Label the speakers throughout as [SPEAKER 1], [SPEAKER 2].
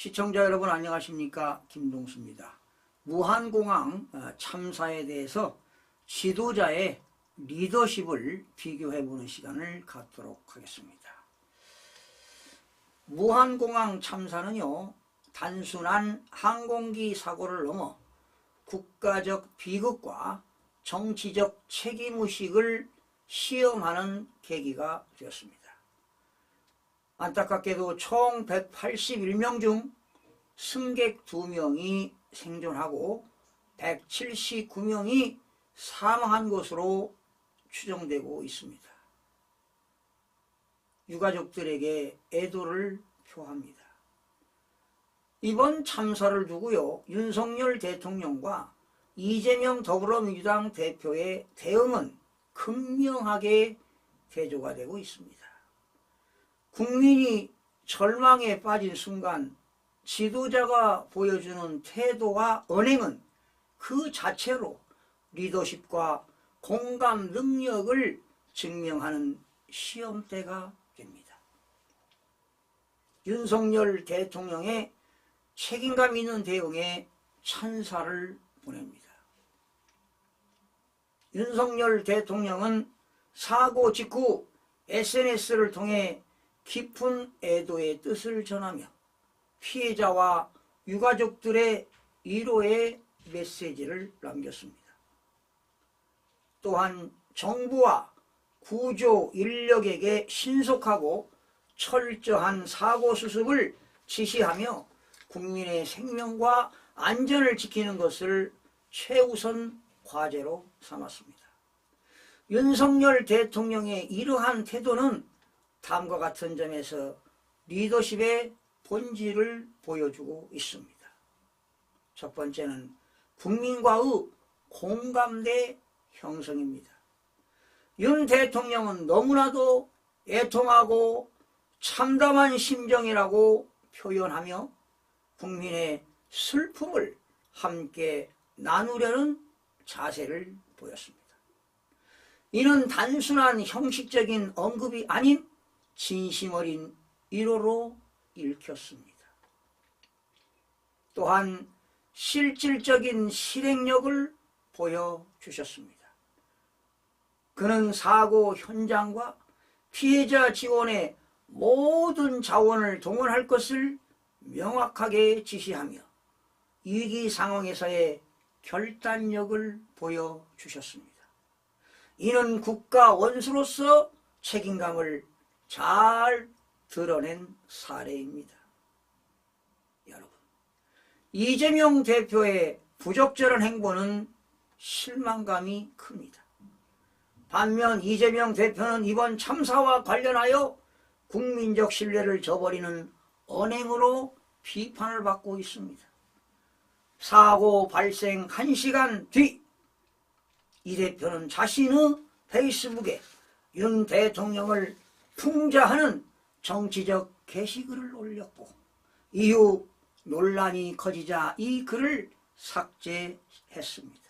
[SPEAKER 1] 시청자 여러분 안녕하십니까? 김동수입니다. 무한공항 참사에 대해서 지도자의 리더십을 비교해보는 시간을 갖도록 하겠습니다. 무한공항 참사는요, 단순한 항공기 사고를 넘어 국가적 비극과 정치적 책임의식을 시험하는 계기가 되었습니다. 안타깝게도 총 181명 중 승객 2명이 생존하고 179명이 사망한 것으로 추정되고 있습니다. 유가족들에게 애도를 표합니다. 이번 참사를 두고요, 윤석열 대통령과 이재명 더불어민주당 대표의 대응은 극명하게 대조가 되고 있습니다. 국민이 절망에 빠진 순간 지도자가 보여주는 태도와 언행은 그 자체로 리더십과 공감 능력을 증명하는 시험대가 됩니다. 윤석열 대통령의 책임감 있는 대응에 찬사를 보냅니다. 윤석열 대통령은 사고 직후 SNS를 통해 깊은 애도의 뜻을 전하며 피해자와 유가족들의 위로의 메시지를 남겼습니다. 또한 정부와 구조 인력에게 신속하고 철저한 사고 수습을 지시하며 국민의 생명과 안전을 지키는 것을 최우선 과제로 삼았습니다. 윤석열 대통령의 이러한 태도는 다음과 같은 점에서 리더십의 본질을 보여주고 있습니다. 첫 번째는 국민과의 공감대 형성입니다. 윤 대통령은 너무나도 애통하고 참담한 심정이라고 표현하며 국민의 슬픔을 함께 나누려는 자세를 보였습니다. 이는 단순한 형식적인 언급이 아닌 진심 어린 위로로 읽혔습니다. 또한 실질적인 실행력을 보여주셨습니다. 그는 사고 현장과 피해자 지원에 모든 자원을 동원할 것을 명확하게 지시하며 위기 상황에서의 결단력을 보여주셨습니다. 이는 국가 원수로서 책임감을 잘 드러낸 사례입니다. 여러분, 이재명 대표의 부적절한 행보는 실망감이 큽니다. 반면 이재명 대표는 이번 참사와 관련하여 국민적 신뢰를 저버리는 언행으로 비판을 받고 있습니다. 사고 발생 1시간 뒤 이 대표는 자신의 페이스북에 윤 대통령을 풍자하는 정치적 게시글을 올렸고 이후 논란이 커지자 이 글을 삭제했습니다.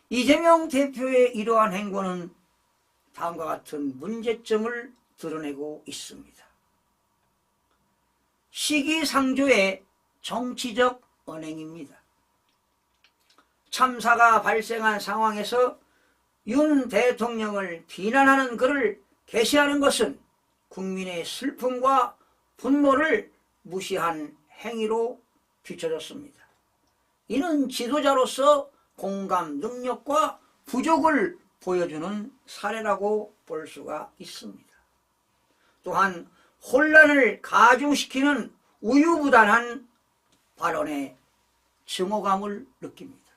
[SPEAKER 1] 이재명 대표의 이러한 행보는 다음과 같은 문제점을 드러내고 있습니다. 시기상조의 정치적 언행입니다. 참사가 발생한 상황에서 윤 대통령을 비난하는 글을 게시하는 것은 국민의 슬픔과 분노를 무시한 행위로 비춰졌습니다. 이는 지도자로서 공감 능력과 부족을 보여주는 사례라고 볼 수가 있습니다. 또한 혼란을 가중시키는 우유부단한 발언에 증오감을 느낍니다.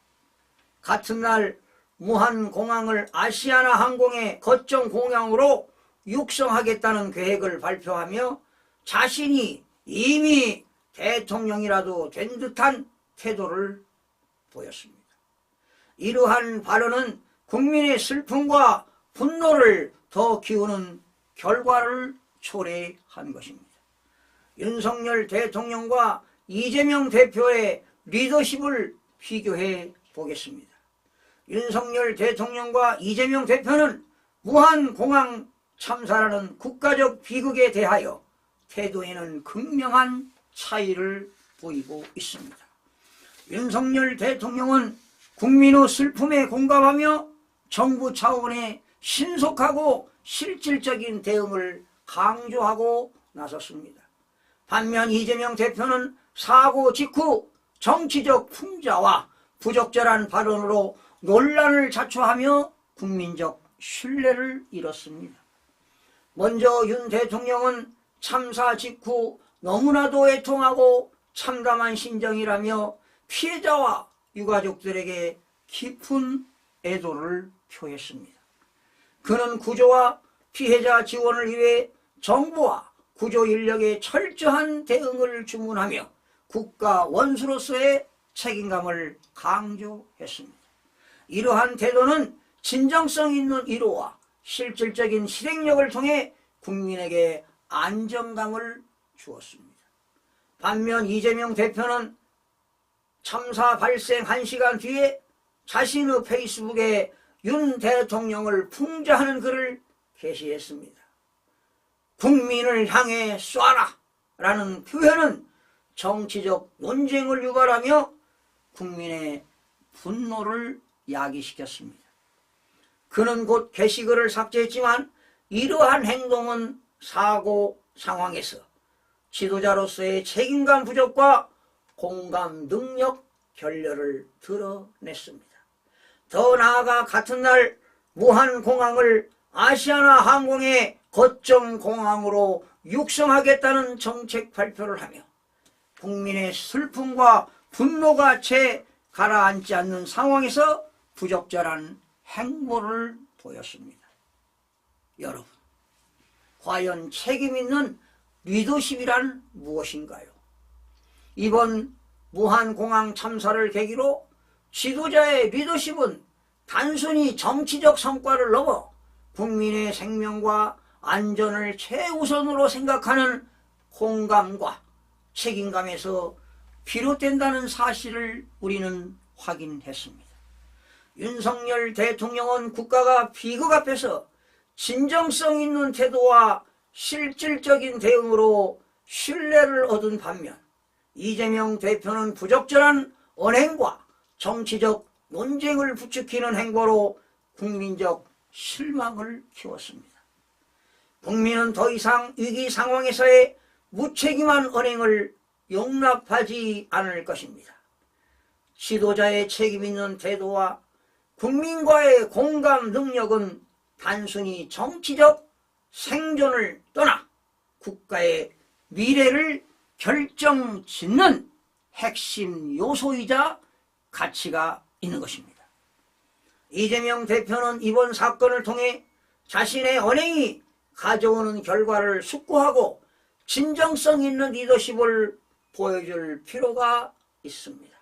[SPEAKER 1] 같은 날 무한공항을 아시아나항공의 거점 공항으로 육성하겠다는 계획을 발표하며 자신이 이미 대통령이라도 된 듯한 태도를 보였습니다. 이러한 발언은 국민의 슬픔과 분노를 더 키우는 결과를 초래한 것입니다. 윤석열 대통령과 이재명 대표의 리더십을 비교해 보겠습니다. 윤석열 대통령과 이재명 대표는 무한공항 참사라는 국가적 비극에 대하여 태도에는 극명한 차이를 보이고 있습니다. 윤석열 대통령은 국민의 슬픔에 공감하며 정부 차원의 신속하고 실질적인 대응을 강조하고 나섰습니다. 반면 이재명 대표는 사고 직후 정치적 풍자와 부적절한 발언으로 논란을 자초하며 국민적 신뢰를 잃었습니다. 먼저 윤 대통령은 참사 직후 너무나도 애통하고 참담한 심정이라며 피해자와 유가족들에게 깊은 애도를 표했습니다. 그는 구조와 피해자 지원을 위해 정부와 구조 인력의 철저한 대응을 주문하며 국가 원수로서의 책임감을 강조했습니다. 이러한 태도는 진정성 있는 위로와 실질적인 실행력을 통해 국민에게 안정감을 주었습니다. 반면 이재명 대표는 참사 발생 1시간 뒤에 자신의 페이스북에 윤 대통령을 풍자하는 글을 게시했습니다. 국민을 향해 쏴라 라는 표현은 정치적 논쟁을 유발하며 국민의 분노를 야기시켰습니다. 그는 곧 게시글을 삭제했지만 이러한 행동은 사고 상황에서 지도자로서의 책임감 부족과 공감 능력 결렬을 드러냈습니다. 더 나아가 같은 날 무한공항을 아시아나 항공의 거점 공항으로 육성하겠다는 정책 발표를 하며 국민의 슬픔과 분노가 채 가라앉지 않는 상황에서 부적절한 행보를 보였습니다. 여러분, 과연 책임 있는 리더십이란 무엇인가요? 이번 무한공항 참사를 계기로 지도자의 리더십은 단순히 정치적 성과를 넘어 국민의 생명과 안전을 최우선으로 생각하는 공감과 책임감에서 비롯된다는 사실을 우리는 확인했습니다. 윤석열 대통령은 국가가 비극 앞에서 진정성 있는 태도와 실질적인 대응으로 신뢰를 얻은 반면 이재명 대표는 부적절한 언행과 정치적 논쟁을 부추기는 행보로 국민적 실망을 키웠습니다. 국민은 더 이상 위기 상황에서의 무책임한 언행을 용납하지 않을 것입니다. 지도자의 책임 있는 태도와 국민과의 공감 능력은 단순히 정치적 생존을 떠나 국가의 미래를 결정짓는 핵심 요소이자 가치가 있는 것입니다. 이재명 대표는 이번 사건을 통해 자신의 언행이 가져오는 결과를 숙고하고 진정성 있는 리더십을 보여줄 필요가 있습니다.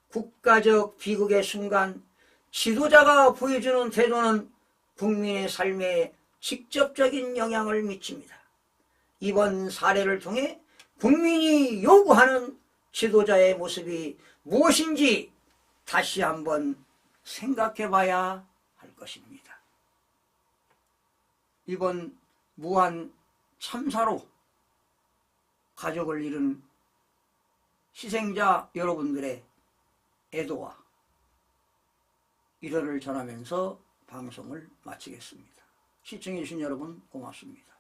[SPEAKER 1] 국가적 비극의 순간 지도자가 보여주는 태도는 국민의 삶에 직접적인 영향을 미칩니다. 이번 사례를 통해 국민이 요구하는 지도자의 모습이 무엇인지 다시 한번 생각해 봐야 할 것입니다. 이번 무한 참사로 가족을 잃은 희생자 여러분들의 애도와 위로를 전하면서 방송을 마치겠습니다. 시청해 주신 여러분 고맙습니다.